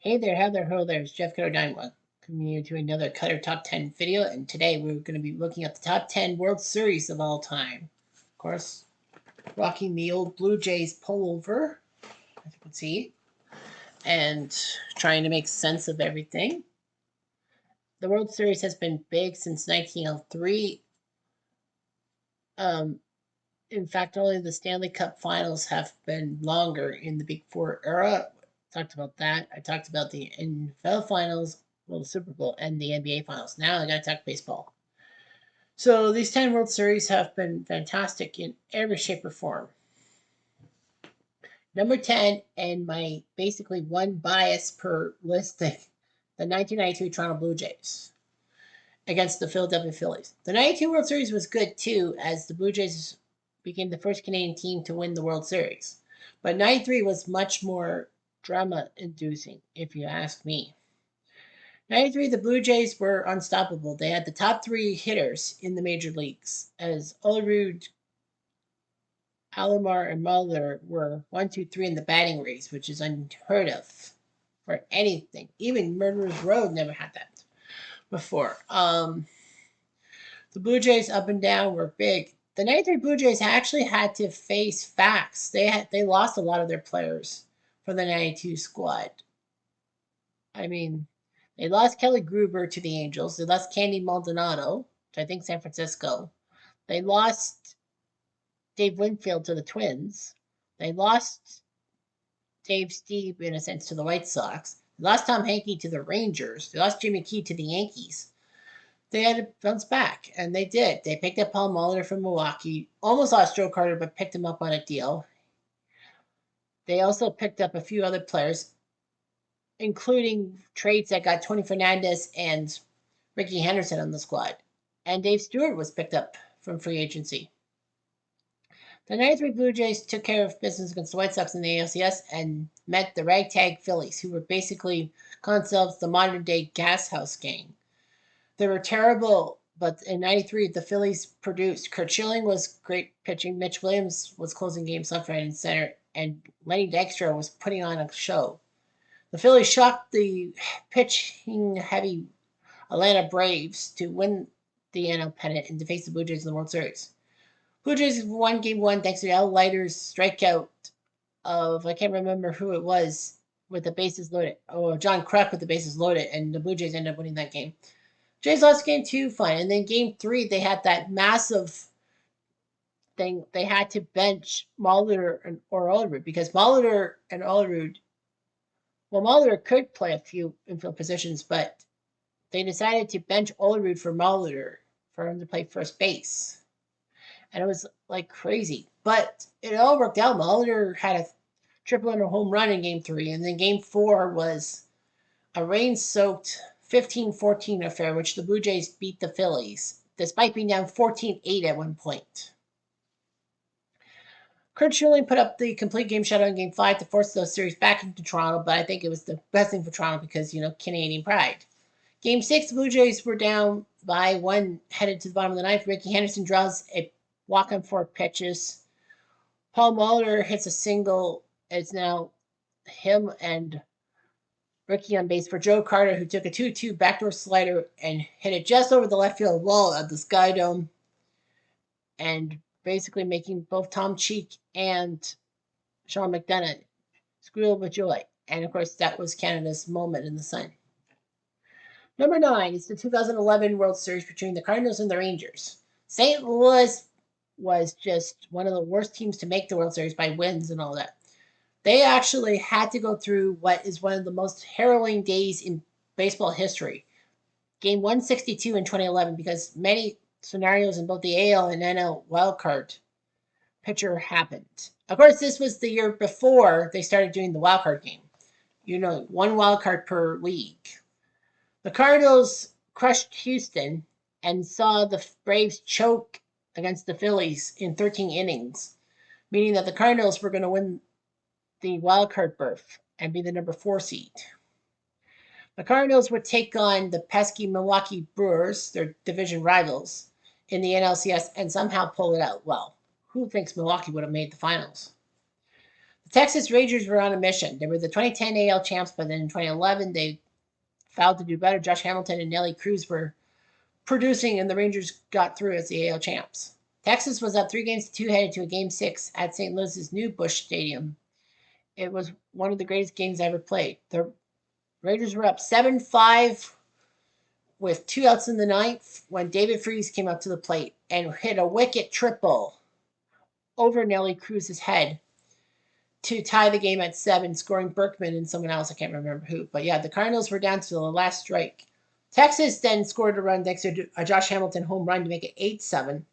Hey there, how there, ho there, it's Jeff Cutter Welcome you to another Cutter Top 10 video, and today we're going to be looking at the top 10 World Series of all time. Of course, rocking the old Blue Jays pullover, as you can see, and trying to make sense of everything. The World Series has been big since 1903. Um, in fact, only the Stanley Cup finals have been longer in the Big Four era. Talked about that. I talked about the NFL finals, well, the Super Bowl, and the NBA finals. Now I got to talk baseball. So these 10 World Series have been fantastic in every shape or form. Number 10, and my basically one bias per listing, the 1992 Toronto Blue Jays against the Philadelphia Phillies. The 92 World Series was good too, as the Blue Jays became the first Canadian team to win the World Series. But 93 was much more drama inducing, if you ask me. 93, the Blue Jays were unstoppable. They had the top three hitters in the major leagues, as Olerud, Alomar, and Mulder were 1, 2, 3 in the batting race, which is unheard of for anything. Even Murderers Road never had that before. The Blue Jays up and down were big. The 93 Blue Jays actually had to face facts. They lost a lot of their players for the 92 squad. I mean, they lost Kelly Gruber to the Angels. They lost Candy Maldonado to, I think, San Francisco. They lost Dave Winfield to the Twins. They lost Dave Steve, in a sense, to the White Sox. They lost Tom Hankey to the Rangers. They lost Jimmy Key to the Yankees. They had to bounce back, and they did. They picked up Paul Molitor from Milwaukee. Almost lost Joe Carter, but picked him up on a deal. They also picked up a few other players, including trades that got Tony Fernandez and Ricky Henderson on the squad. And Dave Stewart was picked up from free agency. The 93 Blue Jays took care of business against the White Sox in the ALCS and met the ragtag Phillies, who were basically themselves the modern day gas house gang. They were terrible, but in 93, the Phillies produced. Curt Schilling was great pitching. Mitch Williams was closing games left, right, and center. And Lenny Dykstra was putting on a show. The Phillies shocked the pitching heavy Atlanta Braves to win the NL pennant and to face the Blue Jays in the World Series. Blue Jays won game one thanks to Al Leiter's strikeout of, I can't remember who it was, with the bases loaded. Oh, John Kruk with the bases loaded, and the Blue Jays ended up winning that game. Jays lost game two, fine. And then game three, they had that massive thing. They had to bench Molitor or Olerud because Molitor and Olerud, well, Molitor could play a few infield positions, but they decided to bench Olerud for Molitor for him to play first base. And it was like crazy. But it all worked out. Molitor had a triple and a home run in game three. And then game four was a rain-soaked 15-14 affair, which the Blue Jays beat the Phillies, despite being down 14-8 at one point. Curt Schilling put up the complete game shutout in game five to force the series back into Toronto, but I think it was the best thing for Toronto because, Canadian pride. Game six, the Blue Jays were down by one, headed to the bottom of the ninth. Ricky Henderson draws a walk on four pitches. Paul Molitor hits a single. It's now him and Ricky on base for Joe Carter, who took a 2-2 backdoor slider and hit it just over the left field wall of the Sky Dome, and basically making both Tom Cheek and Sean McDonough squeal with joy. And of course, that was Canada's moment in the sun. Number 9 is the 2011 World Series between the Cardinals and the Rangers. St. Louis was just one of the worst teams to make the World Series by wins and all that. They actually had to go through what is one of the most harrowing days in baseball history. Game 162 in 2011, because many scenarios in both the AL and NL wildcard picture happened. Of course, this was the year before they started doing the wildcard game. One wildcard per league. The Cardinals crushed Houston and saw the Braves choke against the Phillies in 13 innings, meaning that the Cardinals were going to win the wildcard berth and be the number 4 seed. The Cardinals would take on the pesky Milwaukee Brewers, their division rivals, in the NLCS and somehow pull it out. Well, who thinks Milwaukee would have made the finals? The Texas Rangers were on a mission. They were the 2010 AL champs, but then in 2011 they failed to do better. Josh Hamilton and Nelly Cruz were producing, and the Rangers got through as the AL champs. Texas was up 3-2 headed to a Game 6 at St. Louis's new Busch Stadium. It was one of the greatest games ever played. The Rangers were up 7-5 with 2 outs in the ninth when David Freese came up to the plate and hit a wicket triple over Nelly Cruz's head to tie the game at 7, scoring Berkman and someone else. I can't remember who. But yeah, the Cardinals were down to the last strike. Texas then scored a run thanks to a Josh Hamilton home run to make it 8-7.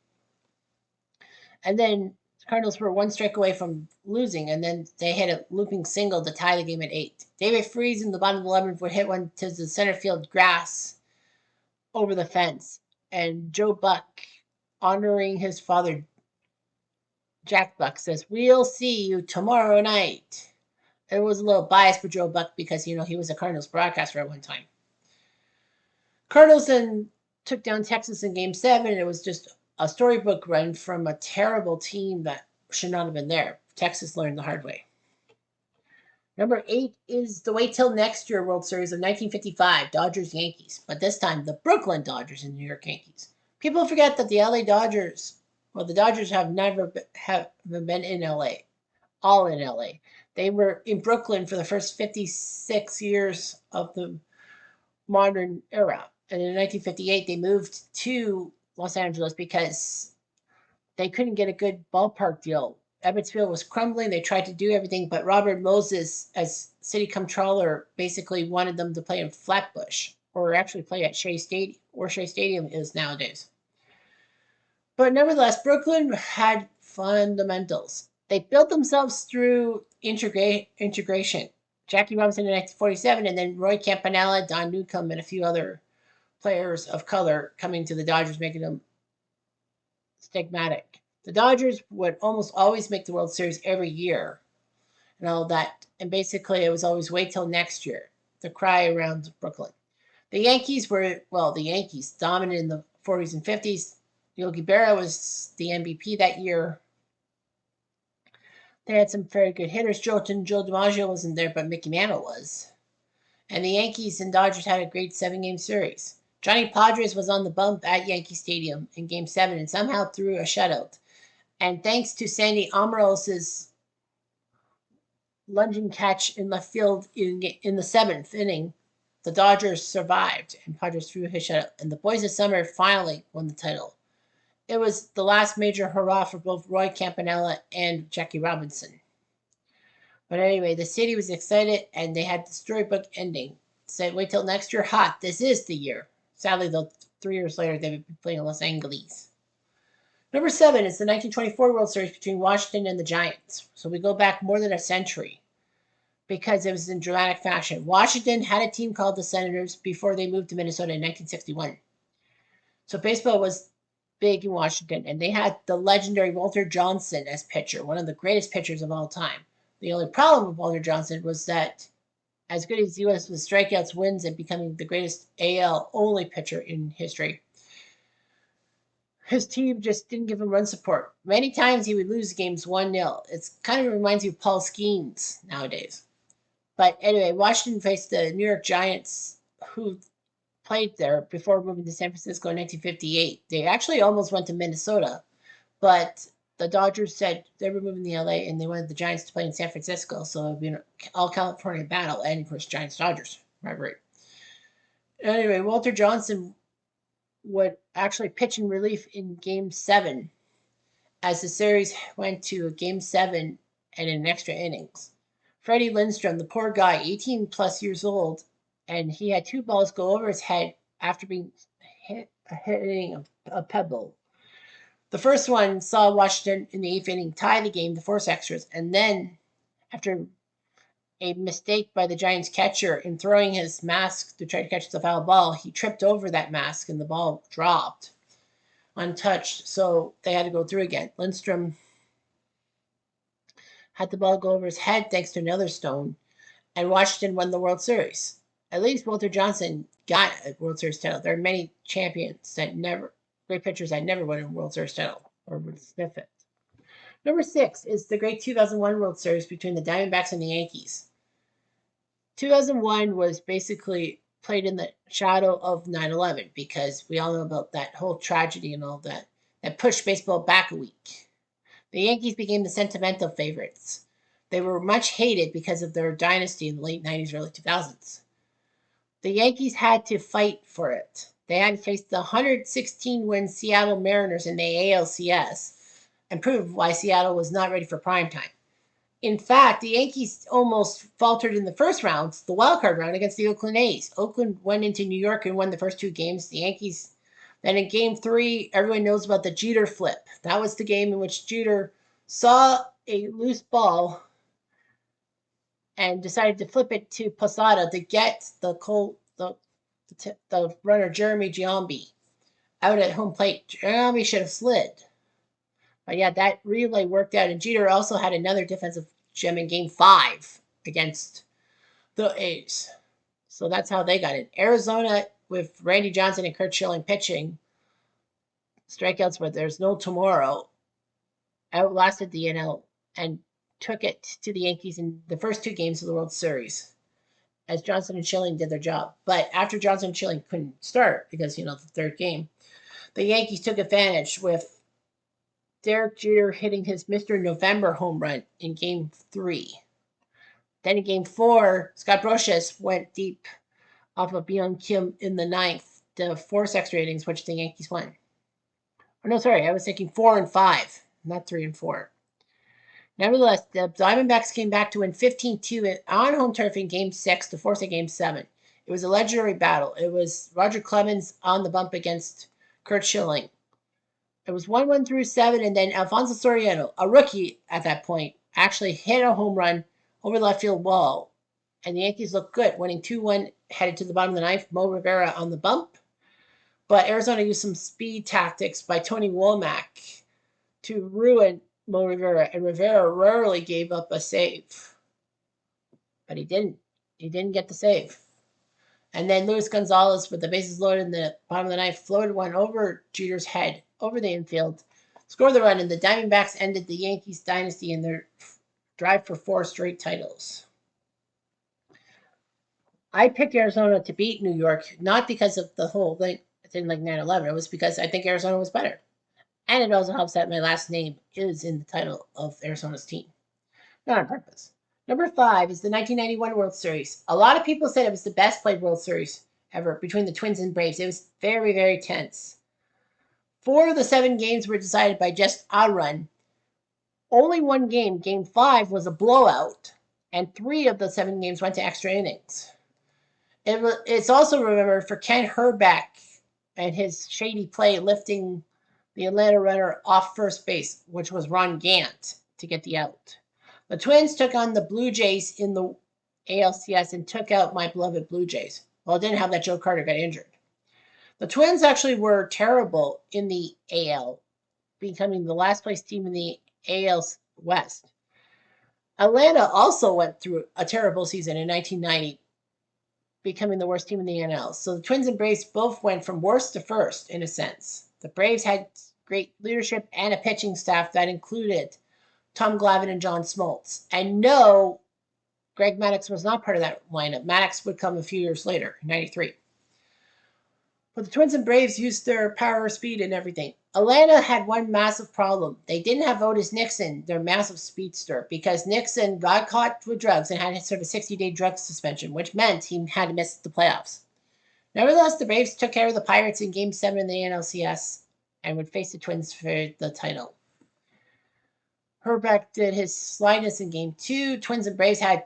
And then the Cardinals were 1 strike away from losing, and then they hit a looping single to tie the game at 8. David Freese in the bottom of the 11th would hit one to the center field grass over the fence. And Joe Buck, honoring his father, Jack Buck, says, "We'll see you tomorrow night." It was a little biased for Joe Buck because, he was a Cardinals broadcaster at one time. Cardinals then took down Texas in Game 7. It was just a storybook run from a terrible team that should not have been there. Texas learned the hard way. Number 8 is the Wait Till Next Year World Series of 1955, Dodgers-Yankees. But this time, the Brooklyn Dodgers and New York Yankees. People forget that the LA Dodgers, the Dodgers have never been in LA, all in LA. They were in Brooklyn for the first 56 years of the modern era. And in 1958, they moved to Los Angeles because they couldn't get a good ballpark deal. Ebbets Field was crumbling. They tried to do everything, but Robert Moses, as city comptroller, basically wanted them to play in Flatbush, or actually play at Shea Stadium, where Shea Stadium is nowadays. But nevertheless, Brooklyn had fundamentals. They built themselves through integration. Jackie Robinson in 1947, and then Roy Campanella, Don Newcomb, and a few other players of color coming to the Dodgers, making them stigmatic. The Dodgers would almost always make the World Series every year and all that. And basically, it was always wait till next year. The cry around Brooklyn. The Yankees were, the Yankees dominant in the 40s and 50s. Yogi Berra was the MVP that year. They had some very good hitters. Joe DiMaggio wasn't there, but Mickey Mantle was. And the Yankees and Dodgers had a great 7-game series. Johnny Padres was on the bump at Yankee Stadium in Game 7 and somehow threw a shutout. And thanks to Sandy Almiros' lunging catch in left field in the 7th inning, the Dodgers survived and Padres threw his shutout. And the Boys of Summer finally won the title. It was the last major hurrah for both Roy Campanella and Jackie Robinson. But anyway, the city was excited, and they had the storybook ending. Said, wait till next year, hot. This is the year. Sadly, though, 3 years later, they would be playing in Los Angeles. Number 7 is the 1924 World Series between Washington and the Giants. So we go back more than a century because it was in dramatic fashion. Washington had a team called the Senators before they moved to Minnesota in 1961. So baseball was big in Washington, and they had the legendary Walter Johnson as pitcher, one of the greatest pitchers of all time. The only problem with Walter Johnson was that as good as he was with strikeouts, wins, and becoming the greatest AL-only pitcher in history, his team just didn't give him run support. Many times he would lose games 1-0. It kind of reminds you of Paul Skeens nowadays. But anyway, Washington faced the New York Giants, who played there before moving to San Francisco in 1958. They actually almost went to Minnesota, but the Dodgers said they were moving to LA and they wanted the Giants to play in San Francisco. So it would be an all California battle, and of course, Giants-Dodgers rivalry. Anyway, Walter Johnson would actually pitch in relief in Game 7 as the series went to Game 7 and in extra innings. Freddie Lindstrom, the poor guy, 18 plus years old, and he had 2 balls go over his head after being hitting a pebble. The first one saw Washington in the 8th inning tie the game to force extras, and then after a mistake by the Giants catcher in throwing his mask to try to catch the foul ball, he tripped over that mask and the ball dropped untouched, so they had to go through again. Lindstrom had the ball go over his head thanks to another stone, and Washington won the World Series. At least Walter Johnson got a World Series title. There are many champions that great pitchers that never won a World Series title or would sniff it. Number 6 is the great 2001 World Series between the Diamondbacks and the Yankees. 2001 was basically played in the shadow of 9/11 because we all know about that whole tragedy and all that pushed baseball back a week. The Yankees became the sentimental favorites. They were much hated because of their dynasty in the late 90s, early 2000s. The Yankees had to fight for it. They had to face the 116-win Seattle Mariners in the ALCS and prove why Seattle was not ready for prime time. In fact, the Yankees almost faltered in the first round, the wild card round against the Oakland A's. Oakland went into New York and won the first two games. The Yankees, then in game 3, everyone knows about the Jeter flip. That was the game in which Jeter saw a loose ball and decided to flip it to Posada to get the runner Jeremy Giambi out at home plate. Giambi should have slid. But yeah, that relay worked out. And Jeter also had another defensive gem in game 5 against the A's. So that's how they got it. Arizona with Randy Johnson and Curt Schilling pitching, strikeouts, but there's no tomorrow, outlasted the NL and took it to the Yankees in the first 2 games of the World Series as Johnson and Schilling did their job. But after Johnson and Schilling couldn't start because, the third game, the Yankees took advantage with Derek Jeter hitting his Mr. November home run in game 3. Then in game 4, Scott Brosius went deep off of Byung Kim in the 9th to force extra innings, which the Yankees won. Oh, no, sorry, I was thinking 4 and 5, not 3 and 4. Nevertheless, the Diamondbacks came back to win 15-2 on home turf in game 6 to force a game 7. It was a legendary battle. It was Roger Clemens on the bump against Curt Schilling. It was 1-1 through 7, and then Alfonso Soriano, a rookie at that point, actually hit a home run over the left field wall. And the Yankees looked good, winning 2-1, headed to the bottom of the 9th. Mo Rivera on the bump. But Arizona used some speed tactics by Tony Womack to ruin Mo Rivera, and Rivera rarely gave up a save. But he didn't. He didn't get the save. And then Luis Gonzalez, with the bases loaded in the bottom of the 9th, floated one over Jeter's head, over the infield, scored the run, and the Diamondbacks ended the Yankees' dynasty in their drive for 4 straight titles. I picked Arizona to beat New York, not because of the whole thing like 9/11. It was because I think Arizona was better. And it also helps that my last name is in the title of Arizona's team. Not on purpose. Number 5 is the 1991 World Series. A lot of people said it was the best played World Series ever between the Twins and Braves. It was very, very tense. 4 of the 7 games were decided by just a run. Only one game, game 5, was a blowout, and 3 of the 7 games went to extra innings. It's also remembered for Ken Hrbek and his shady play lifting the Atlanta runner off first base, which was Ron Gant, to get the out. The Twins took on the Blue Jays in the ALCS and took out my beloved Blue Jays. Well, it didn't have that Joe Carter got injured. The Twins actually were terrible in the AL, becoming the last place team in the AL West. Atlanta also went through a terrible season in 1990, becoming the worst team in the NL. So the Twins and Braves both went from worst to first, in a sense. The Braves had great leadership and a pitching staff that included Tom Glavine and John Smoltz. And no, Greg Maddux was not part of that lineup. Maddux would come a few years later, in 93. But the Twins and Braves used their power, speed, and everything. Atlanta had one massive problem. They didn't have Otis Nixon, their massive speedster, because Nixon got caught with drugs and had to serve a 60-day drug suspension, which meant he had to miss the playoffs. Nevertheless, the Braves took care of the Pirates in Game 7 in the NLCS and would face the Twins for the title. Hrbek did his slyness in Game 2. Twins and Braves had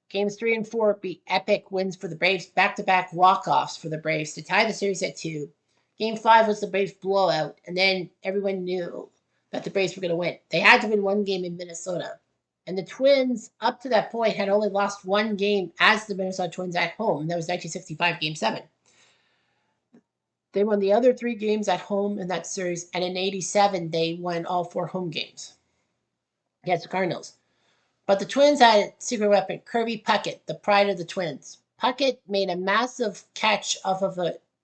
Games 3 and 4 be epic wins for the Braves, back-to-back walk-offs for the Braves to tie the series at 2. Game 5 was the Braves blowout, and then everyone knew that the Braves were going to win. They had to win one game in Minnesota. And the Twins, up to that point, had only lost one game as the Minnesota Twins at home, and that was 1965 Game 7. They won the other 3 games at home in that series, and in 87, they won all 4 home games against the Cardinals. But the Twins had a secret weapon, Kirby Puckett, the pride of the Twins. Puckett made a massive catch off of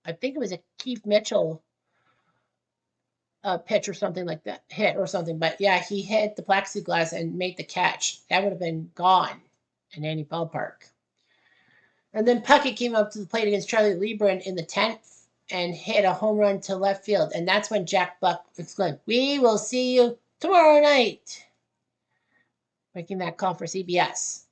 I think it was a Keith Mitchell pitch or something like that, hit or something. But yeah, he hit the plexiglass and made the catch. That would have been gone in any ballpark. And then Puckett came up to the plate against Charlie Lieberman in the 10th and hit a home run to left field. And that's when Jack Buck exclaimed, "We will see you tomorrow night," making that call for CBS.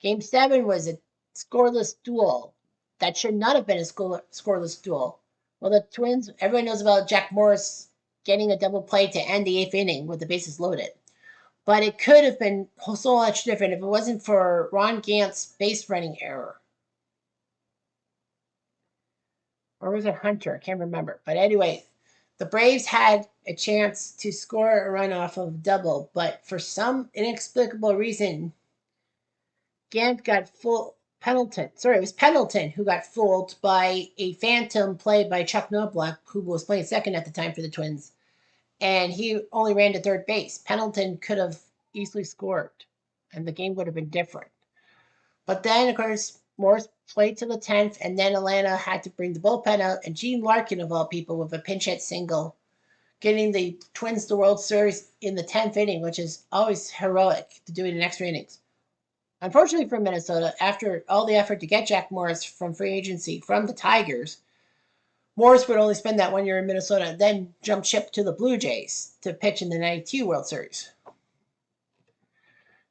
Game 7 was a scoreless duel. That should not have been a scoreless duel. Well, the Twins, everyone knows about Jack Morris getting a double play to end the 8th inning with the bases loaded. But it could have been so much different if it wasn't for Ron Gantt's base running error. Or was it Hunter? I can't remember. But anyway, the Braves had a chance to score a run off of a double, but for some inexplicable reason, Gant got full Pendleton. Sorry, it was Pendleton who got fooled by a phantom play by Chuck Knobloch, who was playing second at the time for the Twins, and he only ran to third base. Pendleton could have easily scored, and the game would have been different. But then, of course, Morris played to the 10th, and then Atlanta had to bring the bullpen out, and Gene Larkin, of all people, with a pinch hit single, getting the Twins the World Series in the 10th inning, which is always heroic to do it in extra innings. Unfortunately for Minnesota, after all the effort to get Jack Morris from free agency from the Tigers, Morris would only spend that 1 year in Minnesota, then jump ship to the Blue Jays to pitch in the 92 World Series.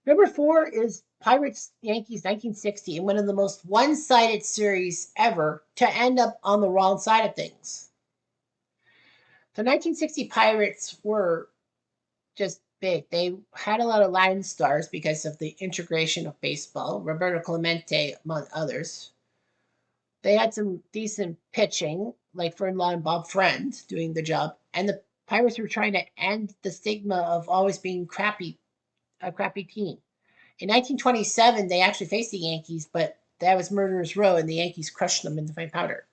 Number 4 is Pirates Yankees 1960, and one of the most one-sided series ever to end up on the wrong side of things. The 1960 Pirates were just big. They had a lot of Latin stars because of the integration of baseball, Roberto Clemente, among others. They had some decent pitching, like Fernlaw and Bob Friend doing the job, and the Pirates were trying to end the stigma of always being a crappy team. In 1927, they actually faced the Yankees, but that was Murderers Row, and the Yankees crushed them in the fine powder.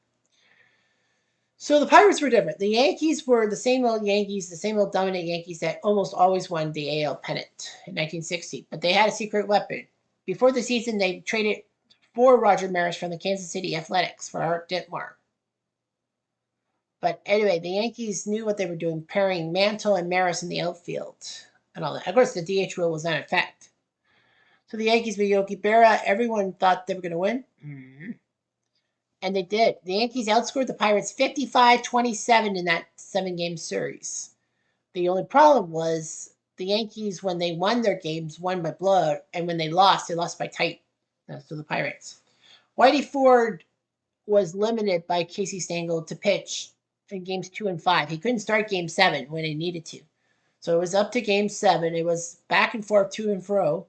So the Pirates were different. The Yankees were the same old Yankees, the same old dominant Yankees that almost always won the AL pennant in 1960, but they had a secret weapon. Before the season, they traded for Roger Maris from the Kansas City Athletics for Art Ditmar. But anyway, the Yankees knew what they were doing, pairing Mantle and Maris in the outfield and all that. Of course, the DH rule was not in effect. So the Yankees with Yogi Berra, everyone thought they were going to win. Mm-hmm. And they did. The Yankees outscored the Pirates 55-27 in that 7-game series. The only problem was the Yankees, when they won their games, won by blowout, and when they lost by tight. To the Pirates. Whitey Ford was limited by Casey Stengel to pitch in games 2 and 5. He couldn't start game 7 when he needed to. So it was up to game 7. It was back and forth, to and fro.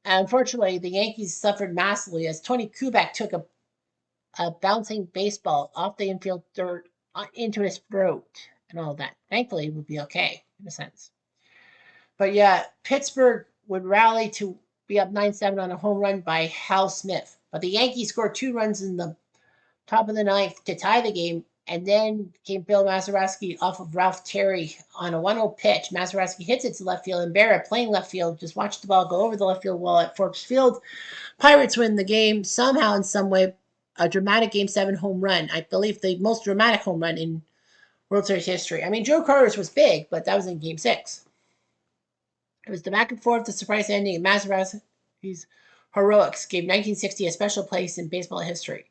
And unfortunately, the Yankees suffered massively as Tony Kubek took a bouncing baseball off the infield dirt into his throat and all that. Thankfully, it would be okay, in a sense. But yeah, Pittsburgh would rally to be up 9-7 on a home run by Hal Smith. But the Yankees scored 2 runs in the top of the 9th to tie the game, and then came Bill Mazeroski off of Ralph Terry on a 1-0 pitch. Mazeroski hits it to left field, and Berra, playing left field, just watched the ball go over the left field wall at Forbes Field. Pirates win the game somehow, in some way. A dramatic Game 7 home run. I believe the most dramatic home run in World Series history. I mean, Joe Carter's was big, but that was in Game 6. It was the back and forth, the surprise ending, and Mazeroski's heroics gave 1960 a special place in baseball history.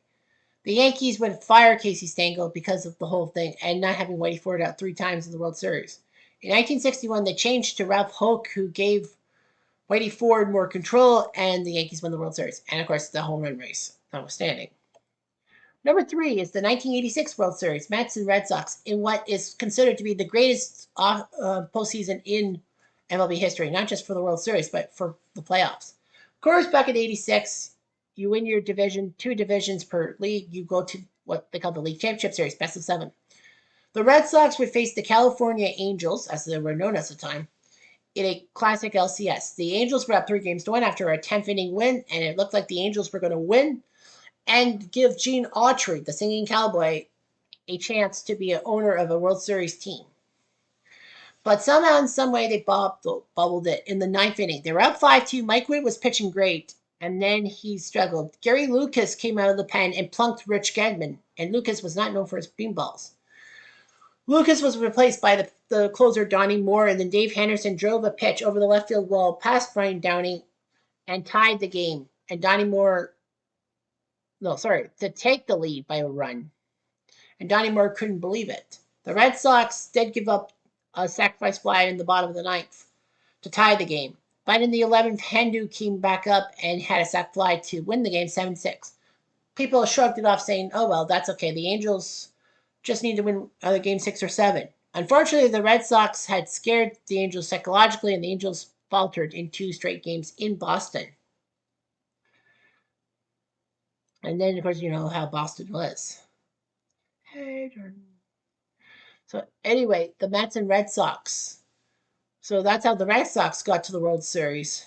The Yankees would fire Casey Stengel because of the whole thing and not having Whitey Ford out 3 times in the World Series. In 1961, they changed to Ralph Hoke, who gave Whitey Ford more control, and the Yankees won the World Series. And, of course, the home run race, notwithstanding. Number 3 is the 1986 World Series, Mets and Red Sox, in what is considered to be the greatest postseason in MLB history, not just for the World Series, but for the playoffs. Of course, back in 86, you win your division, 2 divisions per league. You go to what they call the League Championship Series, best of 7. The Red Sox would face the California Angels, as they were known at the time, in a classic LCS. The Angels were up 3-1 after a 10th inning win, and it looked like the Angels were going to win and give Gene Autry, the singing cowboy, a chance to be an owner of a World Series team. But somehow, in some way, they bubbled it in the 9th inning. They were up 5-2. Mike Witt was pitching great, and then he struggled. Gary Lucas came out of the pen and plunked Rich Gedman, and Lucas was not known for his beanballs. Lucas was replaced by the closer Donnie Moore, and then Dave Henderson drove a pitch over the left field wall past Brian Downing and tied the game. And Donnie Moore, no, sorry, to take the lead by a run. And Donnie Moore couldn't believe it. The Red Sox did give up a sacrifice fly in the bottom of the ninth to tie the game. But in the 11th, Hendu came back up and had a sac fly to win the game 7-6. People shrugged it off, saying, oh, well, that's okay. The Angels just need to win either game 6 or 7. Unfortunately, the Red Sox had scared the Angels psychologically, and the Angels faltered in 2 straight games in Boston. And then, of course, you know how Boston was. So, anyway, the Mets and Red Sox. So that's how the Red Sox got to the World Series.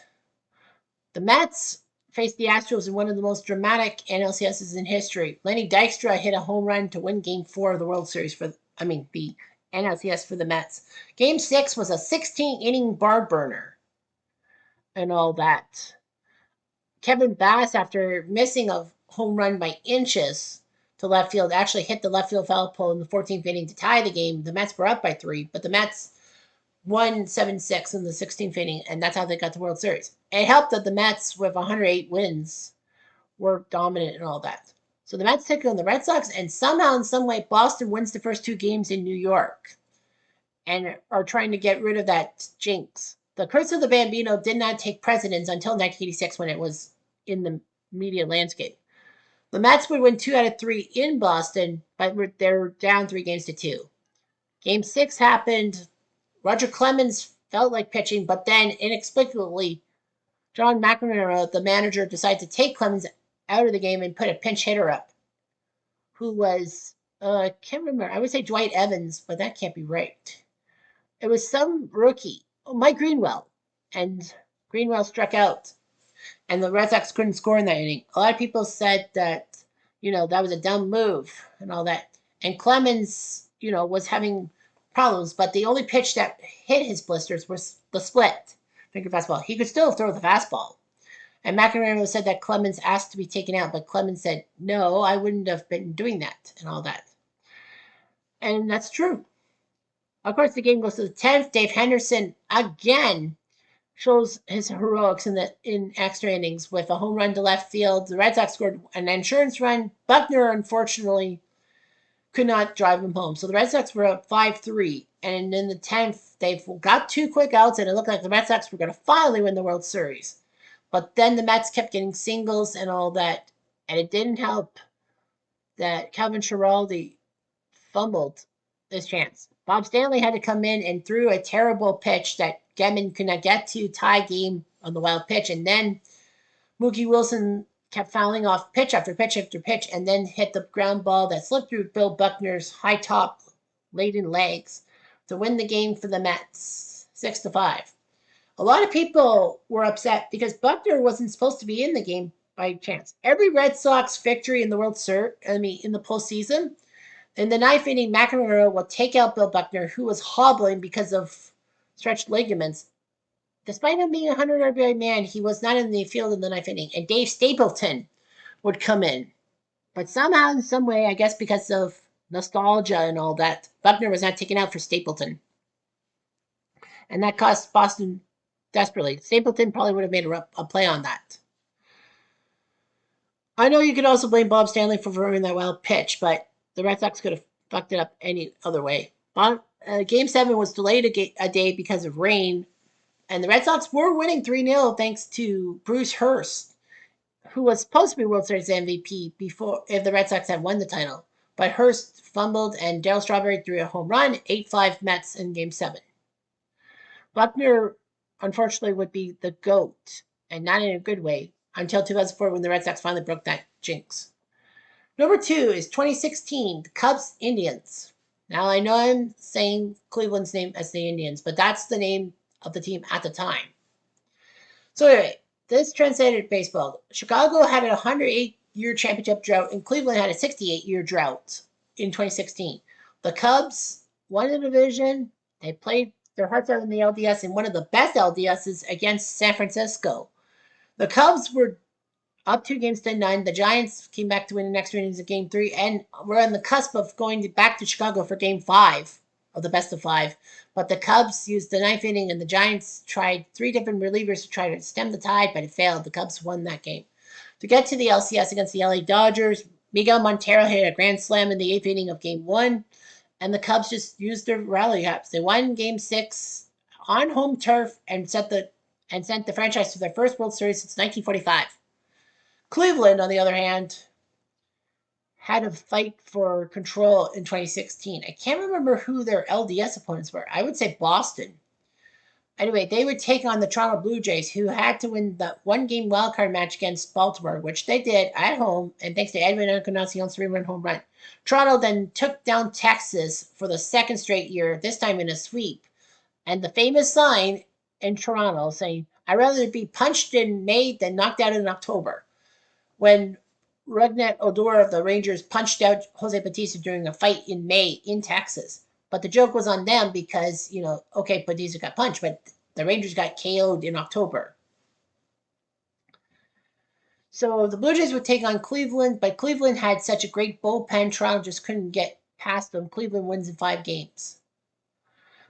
The Mets faced the Astros in one of the most dramatic NLCSs in history. Lenny Dykstra hit a home run to win Game 4 of the World Series the NLCS for the Mets. Game 6 was a 16-inning barn burner and all that. Kevin Bass, after missing a home run by inches to left field, actually hit the left field foul pole in the 14th inning to tie the game. The Mets were up by 3, but the Mets won 7-6 in the 16th inning, and that's how they got the World Series. It helped that the Mets, with 108 wins, were dominant and all that. So the Mets take on the Red Sox, and somehow, in some way, Boston wins the first 2 games in New York and are trying to get rid of that jinx. The curse of the Bambino did not take precedence until 1986 when it was in the media landscape. The Mets would win 2 out of 3 in Boston, but they're down 3-2. Game 6 happened. Roger Clemens felt like pitching, but then inexplicably, John McEnroe, the manager, decided to take Clemens out of the game and put a pinch hitter up, who was, I can't remember, I would say Dwight Evans, but that can't be right. It was some rookie, Mike Greenwell, and Greenwell struck out, and the Red Sox couldn't score in that inning. A lot of people said that, that was a dumb move and all that. And Clemens, was having problems, but the only pitch that hit his blisters was the split finger fastball. He could still throw the fastball. And McEnroe said that Clemens asked to be taken out, but Clemens said, no, I wouldn't have been doing that and all that. And that's true. Of course, the game goes to the 10th. Dave Henderson again shows his heroics in extra innings with a home run to left field. The Red Sox scored an insurance run. Buckner, unfortunately, could not drive him home. So the Red Sox were up 5-3. And in the 10th, they've got 2 quick outs, and it looked like the Red Sox were going to finally win the World Series. But then the Mets kept getting singles and all that, and it didn't help that Calvin Schiraldi fumbled his chance. Bob Stanley had to come in and threw a terrible pitch that Gedman could not get to tie game on the wild pitch, and then Mookie Wilson kept fouling off pitch after pitch after pitch, and then hit the ground ball that slipped through Bill Buckner's high top laden legs to win the game for the Mets 6-5. A lot of people were upset because Buckner wasn't supposed to be in the game by chance. Every Red Sox victory in the in the postseason, in the 9th inning, McEnroe will take out Bill Buckner, who was hobbling because of stretched ligaments. Despite him being a 100 RBI man, he was not in the field in the 9th inning, and Dave Stapleton would come in. But somehow, in some way, I guess because of nostalgia and all that, Buckner was not taken out for Stapleton. And that cost Boston desperately. Stapleton probably would have made a play on that. I know you could also blame Bob Stanley for throwing that wild pitch, but the Red Sox could have fucked it up any other way. Game 7 was delayed a day because of rain, and the Red Sox were winning 3-0 thanks to Bruce Hurst, who was supposed to be World Series MVP if the Red Sox had won the title. But Hurst fumbled, and Darryl Strawberry threw a home run, 8-5 Mets in Game 7. Buckner, unfortunately, would be the GOAT, and not in a good way, until 2004 when the Red Sox finally broke that jinx. Number 2 is 2016, the Cubs Indians. Now, I know I'm saying Cleveland's name as the Indians, but that's the name of the team at the time. So anyway, this translated baseball. Chicago had a 108-year championship drought, and Cleveland had a 68-year drought in 2016. The Cubs won the division. They played their hearts out in the LDS, and one of the best LDSs against San Francisco. The Cubs were up 2-9. The Giants came back to win in extra innings in Game 3, and we're on the cusp of going back to Chicago for Game 5 of the best of 5. But the Cubs used the ninth inning, and the Giants tried 3 different relievers to try to stem the tide, but it failed. The Cubs won that game. To get to the LCS against the LA Dodgers, Miguel Montero hit a grand slam in the 8th inning of Game 1, and the Cubs just used their rally caps. They won Game 6 on home turf and sent the franchise to their first World Series since 1945. Cleveland, on the other hand, had a fight for control in 2016. I can't remember who their LDS opponents were. I would say Boston. Anyway, they would take on the Toronto Blue Jays, who had to win the one-game wildcard match against Baltimore, which they did at home, and thanks to Edwin Encarnacion's 3-run home run. Toronto then took down Texas for the second straight year, this time in a sweep. And the famous sign in Toronto saying, "I'd rather be punched in May than knocked out in October," when Rougned Odor of the Rangers punched out Jose Bautista during a fight in May in Texas. But the joke was on them because, okay, Bautista got punched, but the Rangers got KO'd in October. So the Blue Jays would take on Cleveland, but Cleveland had such a great bullpen, Toronto just couldn't get past them. Cleveland wins in 5 games.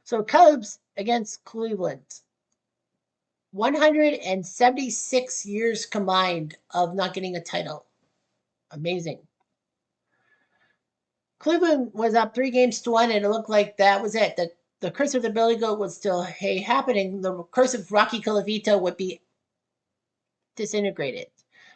So Cubs against Cleveland. 176 years combined of not getting a title. Amazing. Cleveland was up 3-1, and it looked like that was it. The curse of the Billy Goat was still happening. The curse of Rocky Colavito would be disintegrated.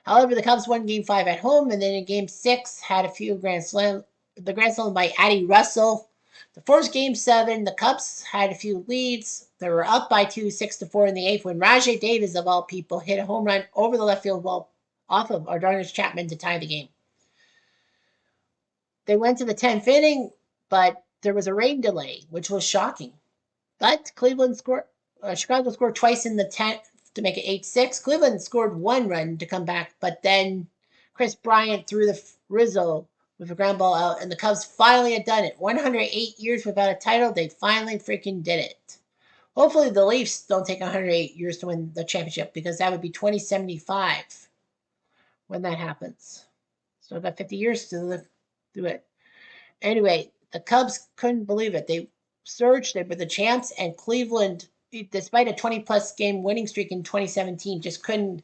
However, the Cubs won Game 5 at home, and then in Game 6 had a few grand slam. The grand slam by Addie Russell. The first Game 7, the Cubs had a few leads. They were up by 2, 6-4 in the 8th, when Rajai Davis, of all people, hit a home run over the left field wall off of Adonis Chapman to tie the game. They went to the 10th inning, but there was a rain delay, which was shocking. But Chicago scored twice in the 10th to make it 8-6. Cleveland scored 1 run to come back, but then Chris Bryant threw the Rizzo with a ground ball out, and the Cubs finally had done it. 108 years without a title, they finally freaking did it. Hopefully the Leafs don't take 108 years to win the championship, because that would be 2075 when that happens. So about 50 years to do it. Anyway, the Cubs couldn't believe it. They surged. They were the champs, and Cleveland, despite a 20-plus game winning streak in 2017, just couldn't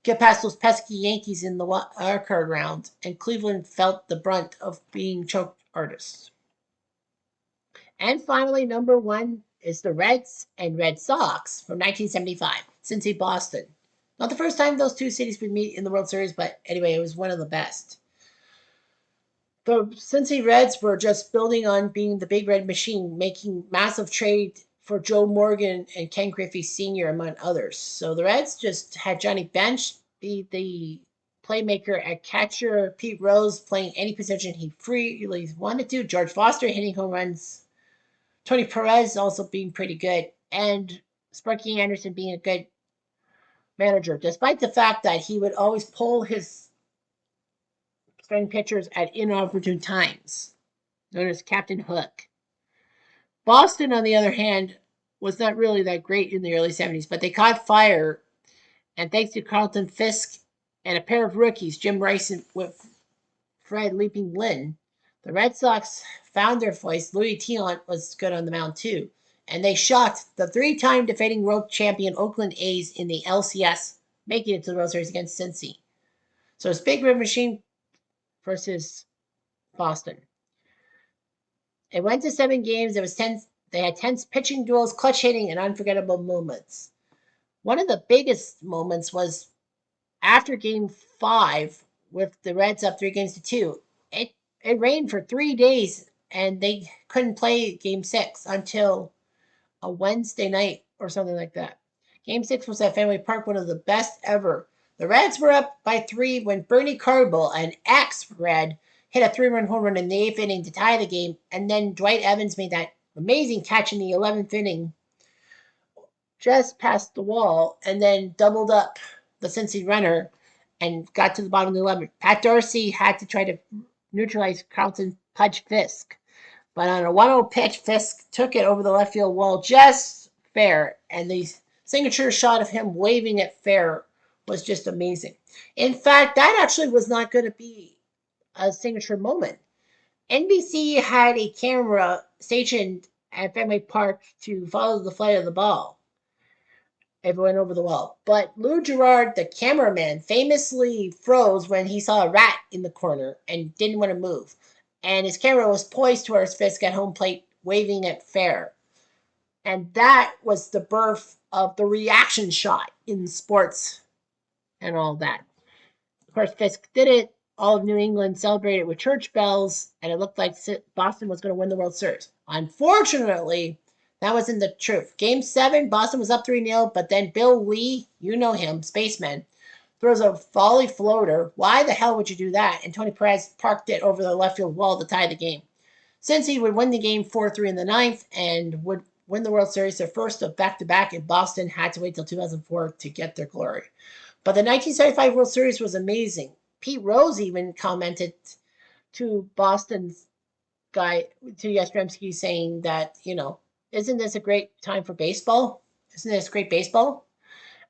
get past those pesky Yankees in the wildcard round, and Cleveland felt the brunt of being choked artists. And finally, number 1 is the Reds and Red Sox from 1975, Cincy, Boston. Not the first time those two cities would meet in the World Series, but anyway, it was one of the best. The Cincy Reds were just building on being the big red machine, making massive trade for Joe Morgan and Ken Griffey Sr., among others. So the Reds just had Johnny Bench be the playmaker at catcher, Pete Rose playing any position he freely wanted to, George Foster hitting home runs, Tony Perez also being pretty good, and Sparky Anderson being a good manager, despite the fact that he would always pull his starting pitchers at inopportune times, known as Captain Hook. Boston, on the other hand, was not really that great in the early 70s, but they caught fire, and thanks to Carlton Fisk and a pair of rookies, Jim Rice and Fred Leaping Lynn, the Red Sox found their voice. Louis Tiant was good on the mound too, and they shocked the 3-time defending world champion Oakland A's in the LCS, making it to the World Series against Cincy. So it's Big Red Machine versus Boston. It went to 7 games. They had 10 pitching duels, clutch hitting, and unforgettable moments. One of the biggest moments was after Game 5, with the Reds up 3-2. It rained for 3 days, and they couldn't play Game 6 until a Wednesday night or something like that. Game 6 was at Fenway Park, one of the best ever. The Reds were up by 3 when Bernie Carble, an ex-Red, hit a 3-run home run in the 8th inning to tie the game, and then Dwight Evans made that amazing catch in the 11th inning, just past the wall, and then doubled up the Cincy runner and got to the bottom of the 11th. Pat Dorsey had to try to neutralize Carlton Pudge Fisk, but on a 1-0 pitch, Fisk took it over the left field wall just fair, and the signature shot of him waving it fair was just amazing. In fact, that actually was not going to be a signature moment. NBC had a camera stationed at Fenway Park to follow the flight of the ball. It went over the wall. But Lou Gerard, the cameraman, famously froze when he saw a rat in the corner and didn't want to move. And his camera was poised towards Fisk at home plate, waving at fair. And that was the birth of the reaction shot in sports and all that. Of course, Fisk did it. All of New England celebrated with church bells, and it looked like Boston was going to win the World Series. Unfortunately, that wasn't the truth. Game 7, Boston was up 3-0, but then Bill Lee, you know him, Spaceman, throws a volley floater. Why the hell would you do that? And Tony Perez parked it over the left field wall to tie the game. Since he would win the game 4-3 in the ninth and would win the World Series, their first of back-to-back, and Boston had to wait till 2004 to get their glory. But the 1975 World Series was amazing. Pete Rose even commented to Boston's guy, to Yastrzemski, saying that, isn't this a great time for baseball? Isn't this great baseball?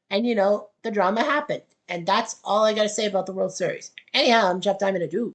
And, the drama happened. And that's all I got to say about the World Series. Anyhow, I'm Jeff Diamond. Adieu.